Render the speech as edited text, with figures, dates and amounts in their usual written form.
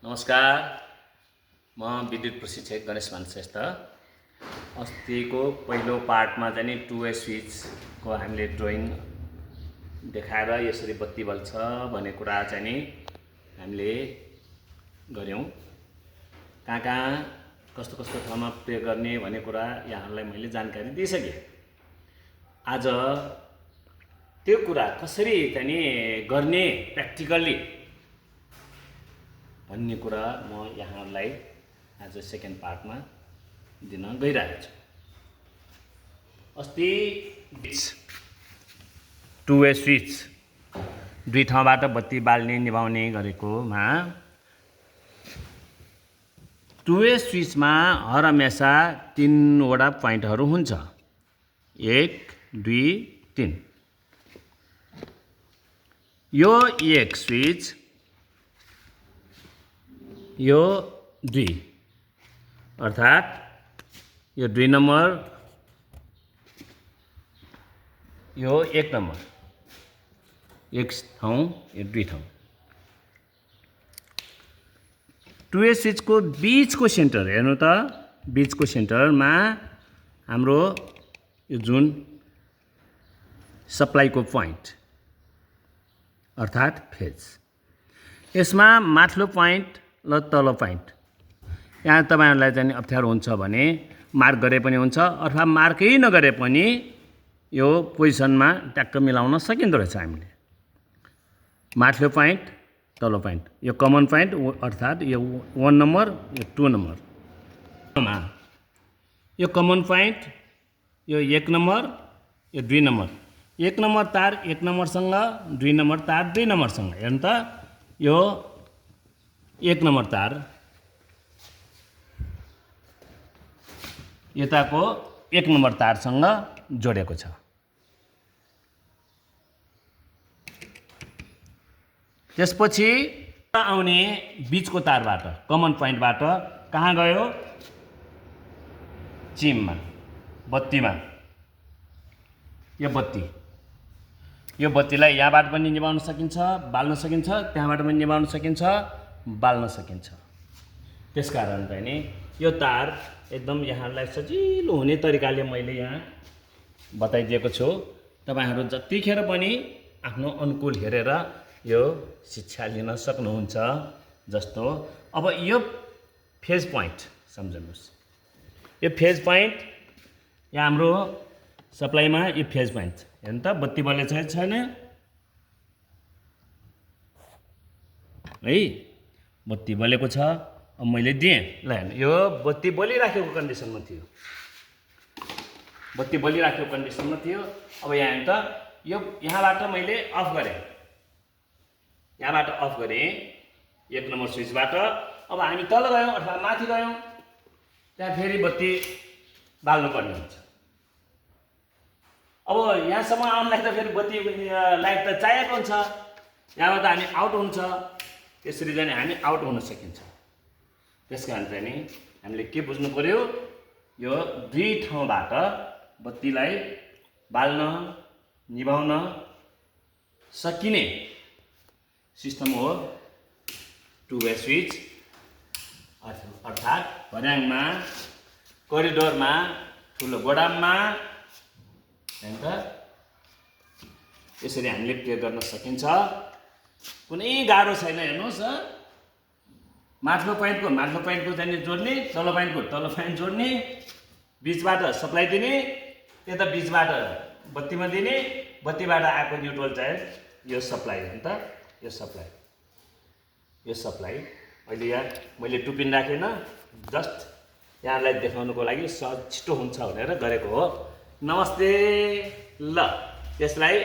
नमस्कार, म विद्युत प्रशिक्षक गणेशमान श्रेष्ठ। अस्तिको पहिलो पार्टमा चाहिँ नि 2 स्विचको हामीले ड्रइङ देखाएर यसरी बत्ती बल्छ भन्ने कुरा चाहिँ नि हामीले गऱ्यौँ। कहाँ कस्तो कस्तो ठाउँमा प्रयोग गर्ने भन्ने कुरा यहाँहरूलाई मैले जानकारी दिइसकेँ। आज त्यो कुरा कसरी चाहिँ नि गर्ने प्र्याक्टिकल्ली भन्ने कुरा म यहाँहरूलाई आज सेकेन्ड पार्टमा दिन गइरहेको छु। अस्ति 2 स्विच दुई ठाउँबाट बत्ती बाल्ने निभाउने गरेकोमा 2 स्विचमा हर हमेसा 3 वटा पोइन्टहरू हुन्छ। 1, 2, 3। यो एक स्विच, यो 2 अर्थात् यो 2 नम्बर, यो 1 नम्बर, एक ठाउँ, यो 2 ठाउँ। 2 स्विचको बीचको सेन्टर हेर्नु त, बीचको सेन्टरमा हाम्रो यो जुन सप्लाईको पोइन्ट अर्थात् फेज, यसमा माथिल्लो पोइन्ट ल तल्लो पोइन्ट। यहाँ तपाईहरुलाई चाहिँ अप्ठ्यारो हुन्छ भने मार्क गरे पनि हुन्छ अथवा मार्कै नगरे पनि यो पोजिसनमा ट्याक्क मिलाउन सकिँदो रहेछ। हामीले माथिल्लो पोइन्ट तल्लो पोइन्ट, यो कमन पोइन्ट अर्थात् यो 1 नम्बर, यो 2 नम्बर, यो कमन पोइन्ट, यो 1 नम्बर, यो 2 नम्बर। 1 नम्बर तार 1 नम्बरसँग, 2 नम्बर तार 2 नम्बरसँग। हेर्नु त, यो 1 नम्बर तार यताको 1 नम्बर तारसँग जोडेको छ। त्यसपछि आउने बीचको तारबाट, कमन पोइन्टबाट कहाँ गयो? चिममा, बत्तीमा। यो बत्ती, यो बत्तीलाई यहाँबाट पनि निभाउन सकिन्छ, बाल्न सकिन्छ, त्यहाँबाट पनि निभाउन सकिन्छ, बाल्न सकिन्छ। त्यसकारण चाहिँ नि यो तार एकदम यहाँलाई सजिलो हुने तरिकाले मैले यहाँ बताइदिएको छु। तपाईहरु जतिखेर पनि आफ्नो अनुकूल हेरेर यो शिक्षा लिन सक्नुहुन्छ। जस्तो अब यो फेज पोइन्ट सम्झनुस्, यो फेज पोइन्ट यहाँ हाम्रो सप्लाईमा यो फेज पोइन्ट हेर्नु त, बत्ती बलेको छैन है, बत्ती बलेको छ। अब मैले दिएँ, ल हेर्नु, यो बत्ती बलिराखेको कन्डिसनमा थियो, बत्ती बलिराखेको कन्डिसनमा थियो। अब यहाँ हेर्नु त, यो यहाँबाट मैले अफ गरेँ, यहाँबाट अफ गरेँ 1 नम्बर स्विचबाट। अब हामी तल गयौँ अथवा माथि गयौँ, त्यहाँ फेरि बत्ती बाल्नुपर्ने हुन्छ। अब यहाँसम्म आउनलाई त फेरि बत्ती लाइट त चाहिएको हुन्छ, यहाँबाट हामी आउट हुन्छ। त्यसरी चाहिँ हामी आउट हुन सकिन्छ। त्यसकारण चाहिँ नि हामीले के बुझ्नु पर्यो, यो 2 ठाउँबाट बत्तीलाई बाल्न निभाउन सकिने सिस्टम हो 2 स्विच। अर्थात् भर्याङमा, करिडोरमा, ठुलो गोडाममा यसरी हामीले प्रयोग गर्न सकिन्छ। कुनै गाह्रो छैन। हेर्नुहोस्, माथिल्लो पोइन्टको चाहिँ जोड्ने, तल्लो पोइन्टको तल्लो पोइन्ट जोड्ने, बीचबाट सप्लाई दिने, त्यता बीचबाट बत्तीमा दिने, बत्तीबाट आएको न्युट्रल चाहिँ यो सप्लाई हो नि त, यो सप्लाई, यो सप्लाई। अहिले यहाँ मैले टुपिन राखेन, जस्ट यहाँलाई देखाउनुको लागि सहज छिटो हुन्छ भनेर गरेको हो। नमस्ते। ल त्यसलाई